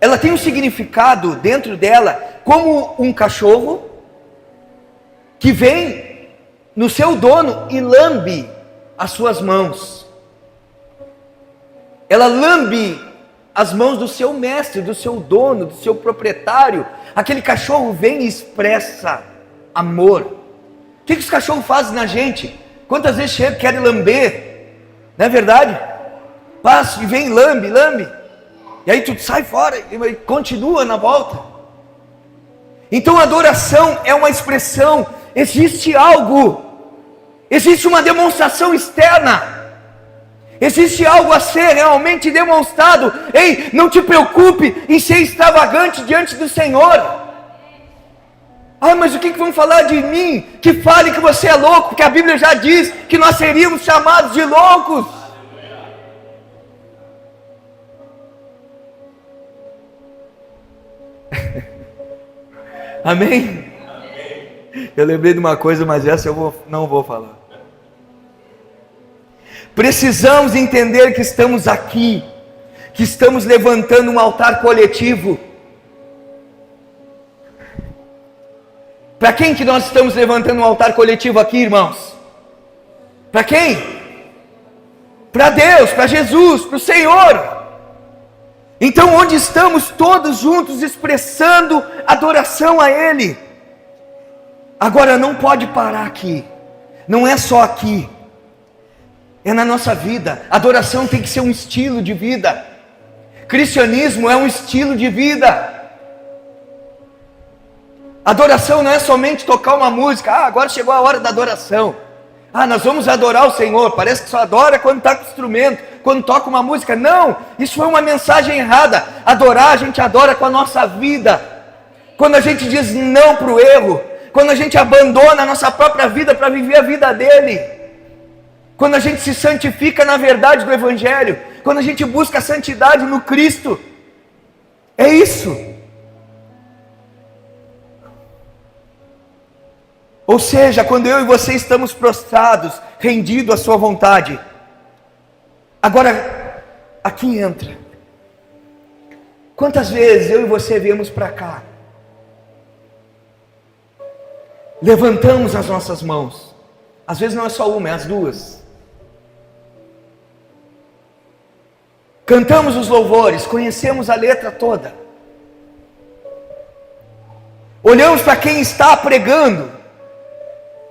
Ela tem um significado dentro dela, como um cachorro que vem no seu dono e lambe as suas mãos. Ela lambe as mãos do seu mestre, do seu dono, do seu proprietário. Aquele cachorro vem e expressa amor. O que os cachorros fazem na gente? Quantas vezes chega, querem lamber, não é verdade? Passa e vem, lambe, e aí tu sai fora e continua na volta. Então a adoração é uma expressão, existe algo, existe uma demonstração externa, existe algo a ser realmente demonstrado. Ei, não te preocupe em ser extravagante diante do Senhor. Ah, mas o que vão falar de mim? Que fale que você é louco, porque a Bíblia já diz que nós seríamos chamados de loucos. Amém? Eu lembrei de uma coisa, mas essa não vou falar. Precisamos entender que estamos aqui, que estamos levantando um altar coletivo. Para quem que nós estamos levantando um altar coletivo aqui, irmãos? Para quem? Para Deus, para Jesus, para o Senhor. Então, onde estamos todos juntos expressando adoração a Ele. Agora, não pode parar aqui, não é só aqui, é na nossa vida. Adoração tem que ser um estilo de vida. Cristianismo é um estilo de vida. Adoração não é somente tocar uma música. Agora chegou a hora da adoração. Nós vamos adorar o Senhor. Parece que só adora quando está com o instrumento, quando toca uma música. Não, isso foi uma mensagem errada. Adorar, a gente adora com a nossa vida. Quando a gente diz não para o erro, quando a gente abandona a nossa própria vida para viver a vida dele, quando a gente se santifica na verdade do Evangelho, quando a gente busca a santidade no Cristo, é isso. Ou seja, quando eu e você estamos prostrados, rendidos à sua vontade. Agora, aqui entra. Quantas vezes eu e você viemos para cá, levantamos as nossas mãos, às vezes não é só uma, é as duas, cantamos os louvores, conhecemos a letra toda, olhamos para quem está pregando,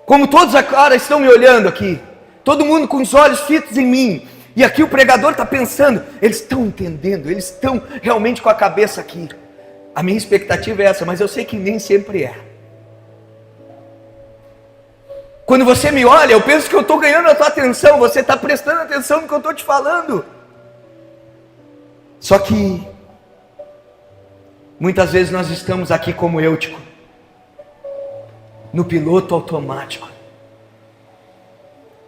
como todos agora estão me olhando aqui, todo mundo com os olhos fitos em mim, e aqui o pregador está pensando, eles estão entendendo, eles estão realmente com a cabeça aqui. A minha expectativa é essa, mas eu sei que nem sempre é. Quando você me olha, eu penso que eu estou ganhando a tua atenção, você está prestando atenção no que eu estou te falando. Só que, muitas vezes nós estamos aqui como Eutico, no piloto automático,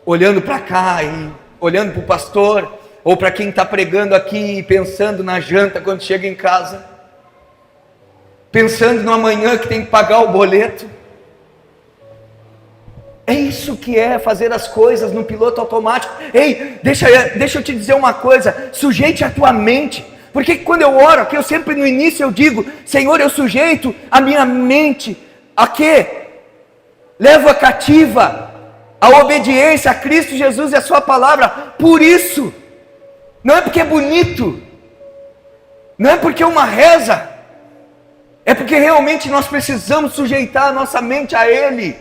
olhando para cá e olhando para o pastor, ou para quem está pregando aqui, pensando na janta quando chega em casa, pensando no amanhã que tem que pagar o boleto. É isso que é fazer as coisas no piloto automático. Ei, deixa eu te dizer uma coisa, sujeite a tua mente, porque quando eu oro aqui, eu sempre no início eu digo, Senhor, eu sujeito a minha mente, a quê? Levo a cativa a obediência a Cristo Jesus e a sua palavra. Por isso, não é porque é bonito, não é porque é uma reza, é porque realmente nós precisamos sujeitar a nossa mente a Ele.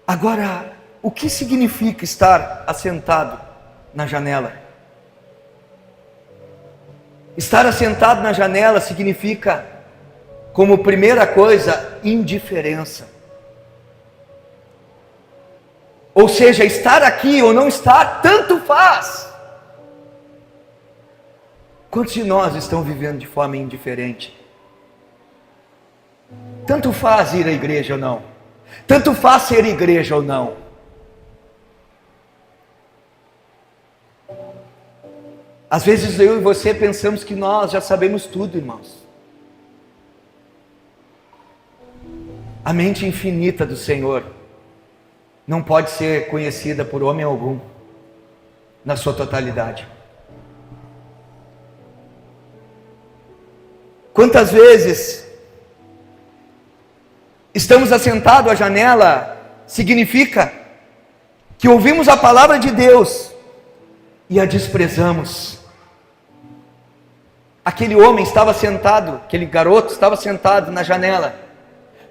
Agora, o que significa estar assentado na janela? Estar assentado na janela significa, como primeira coisa, indiferença. Ou seja, estar aqui ou não estar, tanto faz. Quantos de nós estão vivendo de forma indiferente? Tanto faz ir à igreja ou não. Tanto faz ser igreja ou não. Às vezes eu e você pensamos que nós já sabemos tudo, irmãos. A mente infinita do Senhor não pode ser conhecida por homem algum, na sua totalidade. Quantas vezes estamos assentados à janela, significa que ouvimos a palavra de Deus e a desprezamos. Aquele homem estava sentado, aquele garoto estava sentado na janela.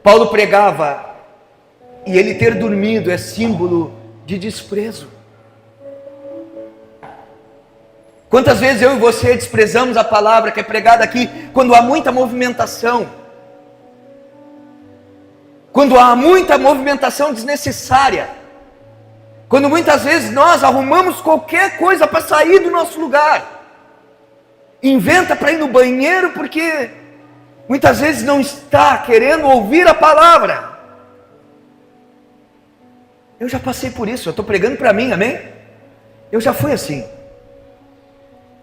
Paulo pregava, e ele ter dormido é símbolo de desprezo. Quantas vezes eu e você desprezamos a palavra que é pregada aqui, quando há muita movimentação, quando há muita movimentação desnecessária, quando muitas vezes nós arrumamos qualquer coisa para sair do nosso lugar, inventa para ir no banheiro porque muitas vezes não está querendo ouvir a palavra. Eu já passei por isso, eu estou pregando para mim, amém? Eu já fui assim.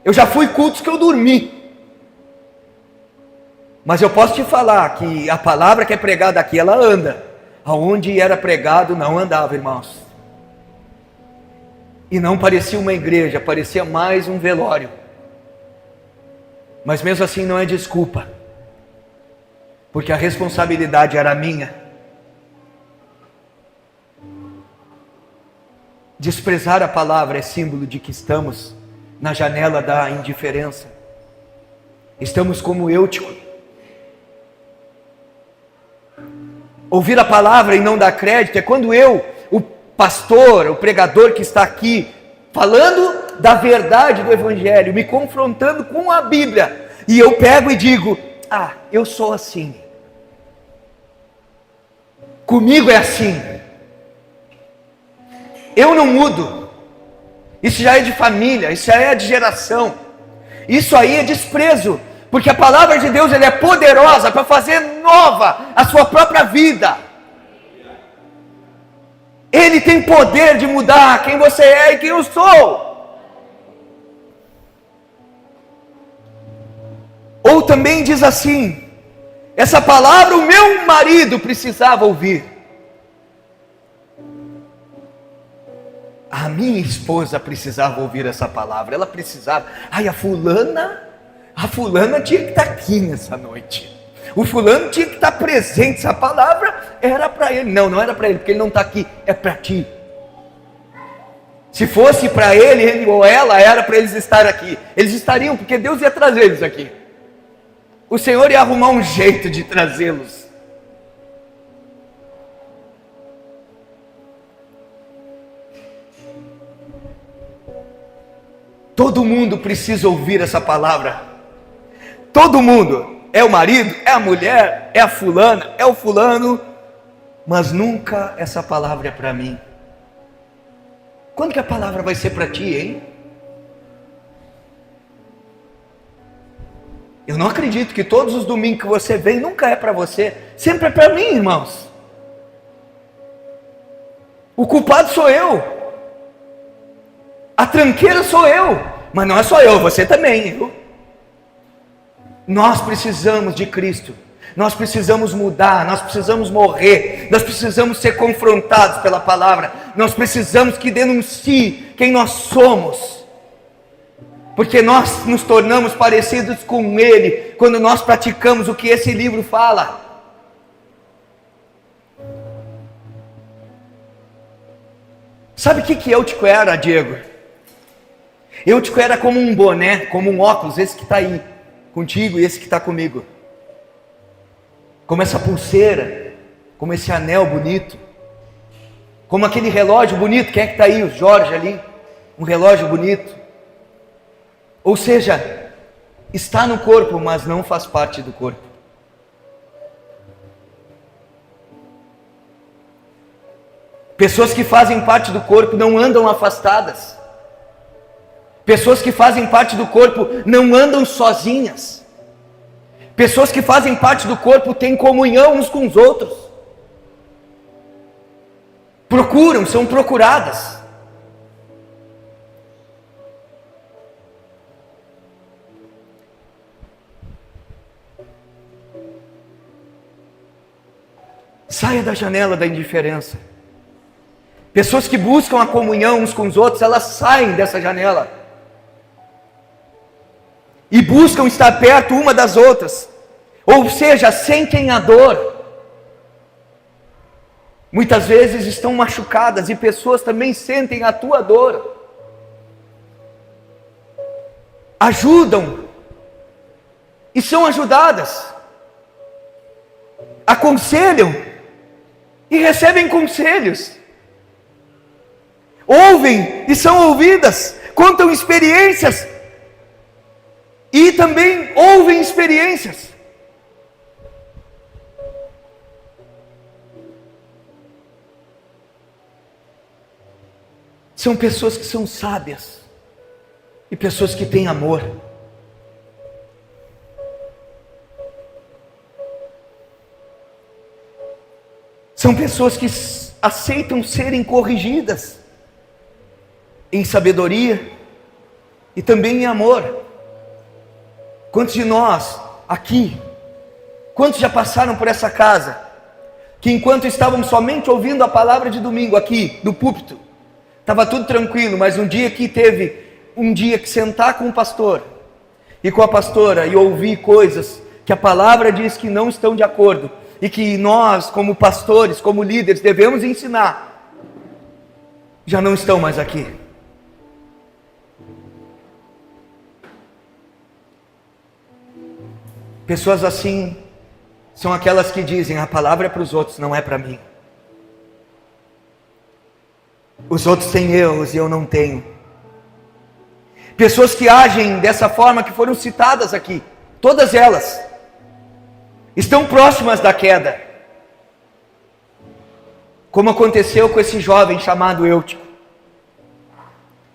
Eu já fui cultos que eu dormi. Mas eu posso te falar que a palavra que é pregada aqui, ela anda. Aonde era pregado não andava, irmãos. E não parecia uma igreja, parecia mais um velório. Mas mesmo assim não é desculpa, porque a responsabilidade era minha. Desprezar a palavra é símbolo de que estamos na janela da indiferença. Estamos como Eutico. Ouvir a palavra e não dar crédito é quando eu, o pastor, o pregador que está aqui, falando da verdade do Evangelho, me confrontando com a Bíblia, e eu pego e digo: eu sou assim, comigo é assim, eu não mudo. Isso já é de família, isso já é de geração, isso aí é desprezo, porque a palavra de Deus ela é poderosa para fazer nova a sua própria vida. Ele tem poder de mudar quem você é e quem eu sou. Ou também diz assim: essa palavra o meu marido precisava ouvir, a minha esposa precisava ouvir essa palavra, ela precisava. A fulana tinha que estar aqui nessa noite, o fulano tinha que estar presente, essa palavra era para ele. Não era para ele, porque ele não está aqui, é para ti. Se fosse para ele ou ela, era para eles estar aqui, eles estariam, porque Deus ia trazer eles aqui, o Senhor ia arrumar um jeito de trazê-los. Todo mundo precisa ouvir essa palavra. Todo mundo. É o marido, é a mulher, é a fulana, é o fulano. Mas nunca essa palavra é para mim. Quando que a palavra vai ser para ti, hein? Eu não acredito que todos os domingos que você vem nunca é para você. Sempre é para mim, irmãos. O culpado sou eu. A tranqueira sou eu. Mas não é só eu, você também, viu? Nós precisamos de Cristo. Nós precisamos mudar, nós precisamos morrer, nós precisamos ser confrontados pela palavra, nós precisamos que denuncie quem nós somos, porque nós nos tornamos parecidos com Ele, quando nós praticamos o que esse livro fala. Sabe o que Eutico era, Diego? Eutico era como um boné, como um óculos, esse que está aí contigo e esse que está comigo. Como essa pulseira, como esse anel bonito, como aquele relógio bonito. Quem é que está aí? O Jorge ali, um relógio bonito. Ou seja, está no corpo, mas não faz parte do corpo. Pessoas que fazem parte do corpo não andam afastadas. Pessoas que fazem parte do corpo não andam sozinhas. Pessoas que fazem parte do corpo têm comunhão uns com os outros. Procuram, são procuradas. Saia da janela da indiferença. Pessoas que buscam a comunhão uns com os outros, elas saem dessa janela e buscam estar perto uma das outras, ou seja, sentem a dor. muitas vezes estão machucadas e pessoas também sentem a tua dor. Ajudam e são ajudadas, aconselham e recebem conselhos, ouvem e são ouvidas, contam experiências e também ouvem experiências. São pessoas que são sábias e pessoas que têm amor. São pessoas que aceitam serem corrigidas em sabedoria e também em amor. Quantos de nós aqui, quantos já passaram por essa casa, que enquanto estávamos somente ouvindo a palavra de domingo aqui, no púlpito, estava tudo tranquilo, mas um dia que teve um dia que sentar com o pastor e com a pastora e ouvir coisas que a palavra diz que não estão de acordo e que nós, como pastores, como líderes, devemos ensinar, já não estão mais aqui. Pessoas assim são aquelas que dizem: a palavra é para os outros, não é para mim. Os outros têm erros e eu não tenho. Pessoas que agem dessa forma, que foram citadas aqui, todas elas estão próximas da queda, como aconteceu com esse jovem chamado Eutico.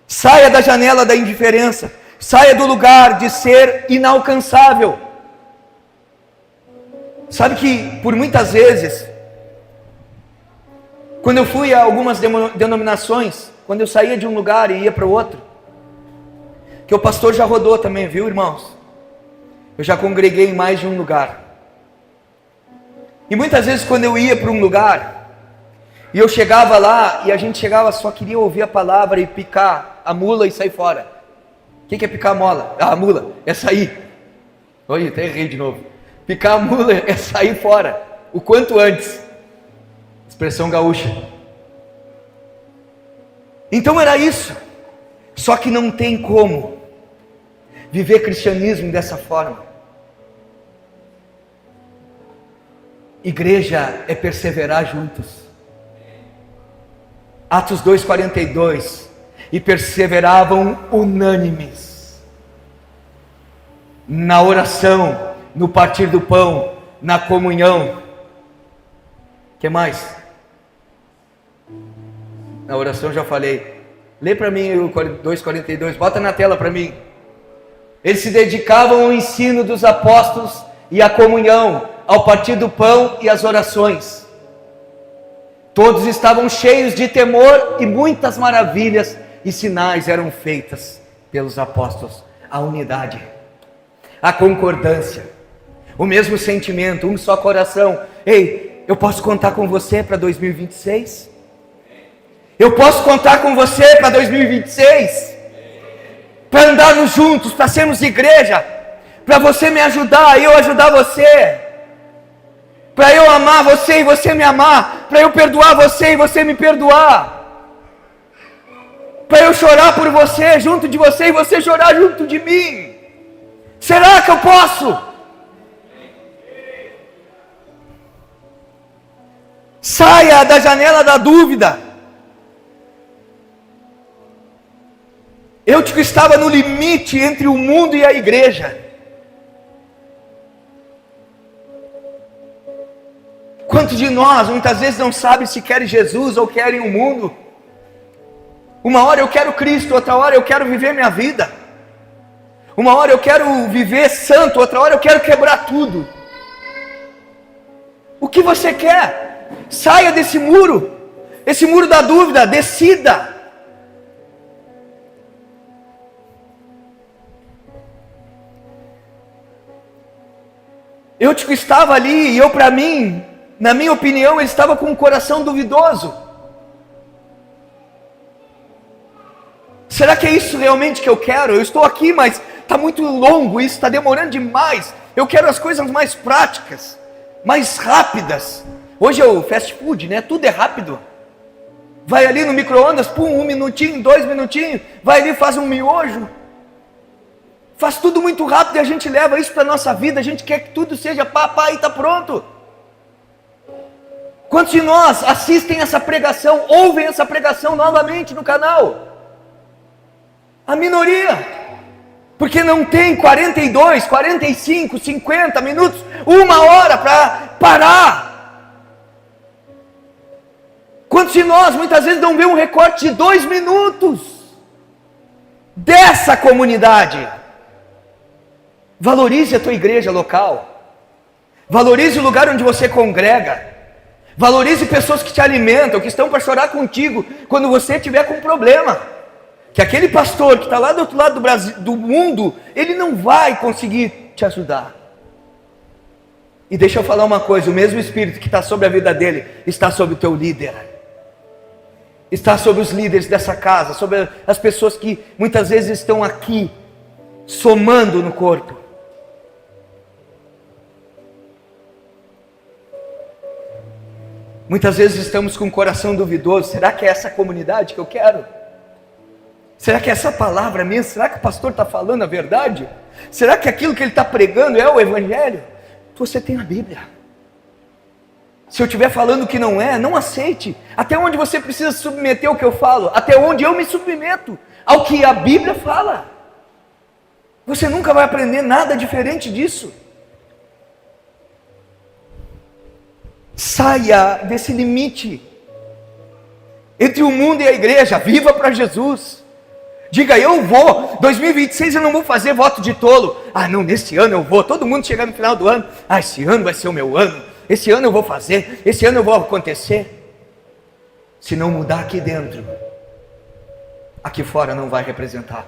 Saia da janela da indiferença, saia do lugar de ser inalcançável. Sabe que por muitas vezes, quando eu fui a algumas denominações, quando eu saía de um lugar e ia para o outro, que o pastor já rodou também, viu, irmãos? Eu já congreguei em mais de um lugar. E muitas vezes quando eu ia para um lugar, e eu chegava lá, e a gente chegava, só queria ouvir a palavra e picar a mula e sair fora. O que é picar a mola? Ah, a mula, é sair. Olha, até errei de novo. Picar a mula é sair fora, o quanto antes. Expressão gaúcha. Então era isso. Só que não tem como viver cristianismo dessa forma. Igreja é perseverar juntos. Atos 2:42. E perseveravam unânimes na oração, no partir do pão, na comunhão. O que mais? Na oração já falei. Lê para mim o 2:42, bota na tela para mim. Eles se dedicavam ao ensino dos apóstolos e à comunhão, ao partir do pão e às orações. Todos estavam cheios de temor e muitas maravilhas e sinais eram feitas pelos apóstolos. A unidade, a concordância, o mesmo sentimento, um só coração. Ei, eu posso contar com você para 2026? Eu posso contar com você para 2026? Para andarmos juntos, para sermos igreja, para você me ajudar e eu ajudar você, para eu amar você e você me amar, para eu perdoar você e você me perdoar, para eu chorar por você, junto de você e você chorar junto de mim. Será que eu posso? Saia da janela da dúvida. Eutico estava no limite entre o mundo e a igreja. Quantos de nós muitas vezes não sabe se querem Jesus ou querem o mundo? Uma hora eu quero Cristo, outra hora eu quero viver minha vida. Uma hora eu quero viver santo, outra hora eu quero quebrar tudo. O que você quer? Saia desse muro, esse muro da dúvida, decida. Eutico estava ali e eu, para mim, na minha opinião, ele estava com um coração duvidoso. Será que é isso realmente que eu quero? Eu estou aqui, mas está muito longo isso, está demorando demais. Eu quero as coisas mais práticas, mais rápidas. Hoje é o fast food, né? Tudo é rápido. Vai ali no micro-ondas, pum, 1 minutinho, 2 minutinhos, vai ali, faz um miojo. Faz tudo muito rápido e a gente leva isso para a nossa vida, a gente quer que tudo seja pá, e está pronto. Quantos de nós assistem essa pregação, ouvem essa pregação novamente no canal? A minoria. Porque não tem 42, 45, 50 minutos, 1 hora para parar. Quantos de nós muitas vezes não vê um recorte de 2 minutos dessa comunidade? Valorize a tua igreja local. Valorize o lugar onde você congrega. Valorize pessoas que te alimentam, que estão para chorar contigo quando você estiver com problema. Que aquele pastor que está lá do outro lado do Brasil, do mundo, ele não vai conseguir te ajudar. E deixa eu falar uma coisa, o mesmo Espírito que está sobre a vida dele, está sobre o teu líder. Está sobre os líderes dessa casa, sobre as pessoas que muitas vezes estão aqui, somando no corpo. Muitas vezes estamos com o coração duvidoso, será que é essa comunidade que eu quero? Será que é essa palavra mesmo? Será que o pastor está falando a verdade? Será que aquilo que ele está pregando é o Evangelho? Você tem a Bíblia. Se eu estiver falando que não é, não aceite. Até onde você precisa submeter o que eu falo? Até onde eu me submeto ao que a Bíblia fala. Você nunca vai aprender nada diferente disso. Saia desse limite entre o mundo e a igreja. Viva para Jesus. Diga, eu vou, 2026 eu não vou fazer voto de tolo. Ah não, nesse ano eu vou, todo mundo chega no final do ano. Ah, esse ano vai ser o meu ano, esse ano eu vou fazer, esse ano eu vou acontecer. Se não mudar aqui dentro, aqui fora não vai representar.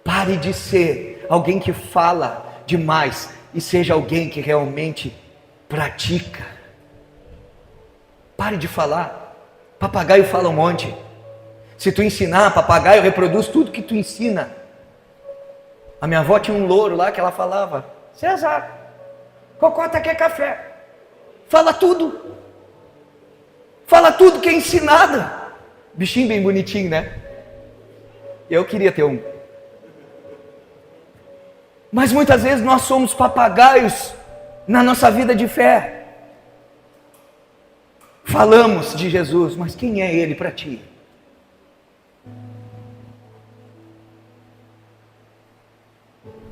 Pare de ser alguém que fala demais e seja alguém que realmente pratica. Pare de falar. Papagaio fala um monte. Se tu ensinar, papagaio reproduz tudo que tu ensina. A minha avó tinha um louro lá que ela falava: César, Cocota quer café. Fala tudo. Fala tudo que é ensinado. Bichinho bem bonitinho, né? Eu queria ter um. Mas muitas vezes nós somos papagaios na nossa vida de fé. Falamos de Jesus, mas quem é Ele para ti?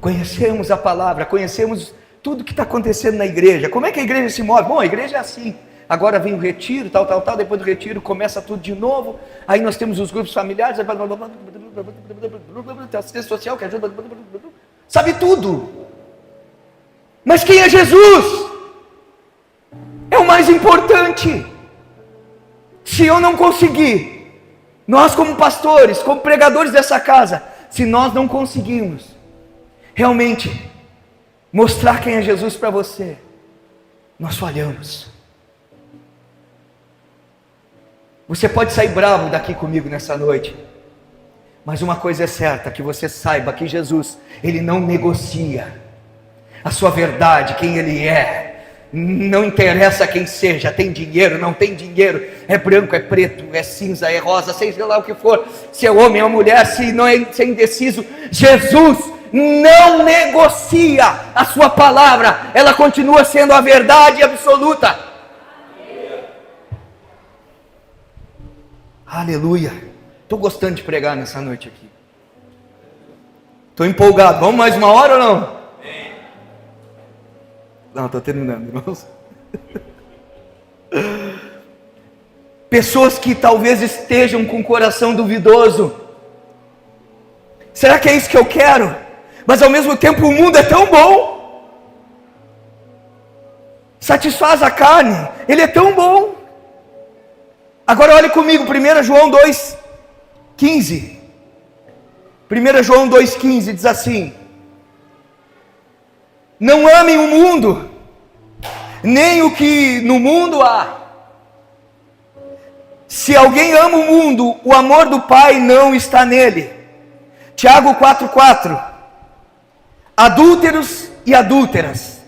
Conhecemos a palavra, conhecemos tudo que está acontecendo na igreja. Como é que a igreja se move? Bom, a igreja é assim. Agora vem o retiro, tal. Depois do retiro começa tudo de novo. Aí nós temos os grupos familiares, assistência social que ajuda, sabe tudo. Mas quem é Jesus? É o mais importante. Se eu não conseguir, nós como pastores, como pregadores dessa casa, se nós não conseguirmos realmente mostrar quem é Jesus para você, nós falhamos. Você pode sair bravo daqui comigo nessa noite, mas uma coisa é certa, que você saiba que Jesus, Ele não negocia a sua verdade, quem Ele é. Não interessa quem seja, tem dinheiro, não tem dinheiro, é branco, é preto, é cinza, é rosa, seja lá o que for, se é homem ou mulher, se não é, se é indeciso, Jesus não negocia a sua palavra, ela continua sendo a verdade absoluta. Aleluia. Estou gostando de pregar nessa noite aqui. Estou empolgado. Vamos mais 1 hora ou não? Não, estou terminando, irmãos. Pessoas que talvez estejam com o coração duvidoso. Será que é isso que eu quero? Mas ao mesmo tempo o mundo é tão bom. Satisfaz a carne. Ele é tão bom. Agora olhe comigo, 1 João 2,15. 1 João 2,15 diz assim: não amem o mundo, nem o que no mundo há. Se alguém ama o mundo, o amor do Pai não está nele. Tiago 4,4. Adúlteros e adúlteras,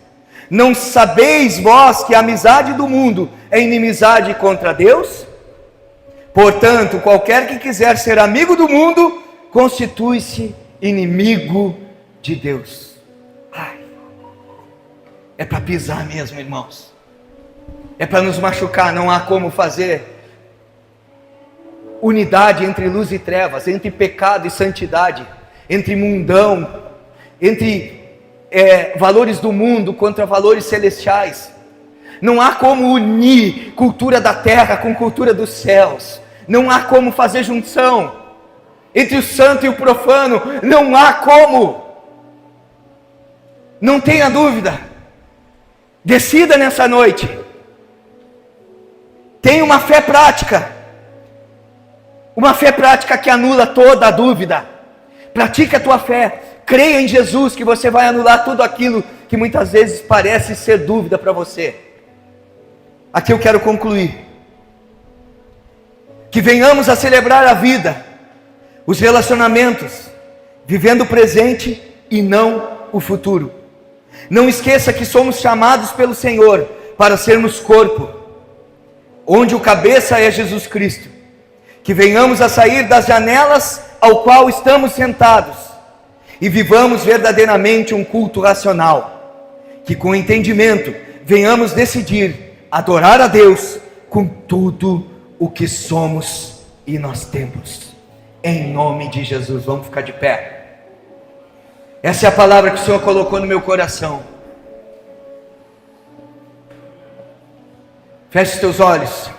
Não sabeis vós que a amizade do mundo é inimizade contra Deus? Portanto, qualquer que quiser ser amigo do mundo, constitui-se inimigo de Deus. Ai, é para pisar mesmo, irmãos. É para nos machucar. Não há como fazer unidade entre luz e trevas, entre pecado e santidade, entre mundão, entre valores do mundo contra valores celestiais. Não há como unir cultura da terra com cultura dos céus. Não há como fazer junção entre o santo e o profano. Não há como. Não tenha dúvida. Decida nessa noite. Tenha uma fé prática. Uma fé prática que anula toda a dúvida. Pratique a tua fé. Creia em Jesus que você vai anular tudo aquilo que muitas vezes parece ser dúvida para você. Aqui eu quero concluir. Que venhamos a celebrar a vida, os relacionamentos, vivendo o presente e não o futuro. Não esqueça que somos chamados pelo Senhor para sermos corpo, onde o cabeça é Jesus Cristo. Que venhamos a sair das janelas ao qual estamos sentados e vivamos verdadeiramente um culto racional. Que com entendimento venhamos decidir adorar a Deus com tudo o que somos e nós temos. Em nome de Jesus, vamos ficar de pé. Essa é a palavra que o Senhor colocou no meu coração. Feche os teus olhos.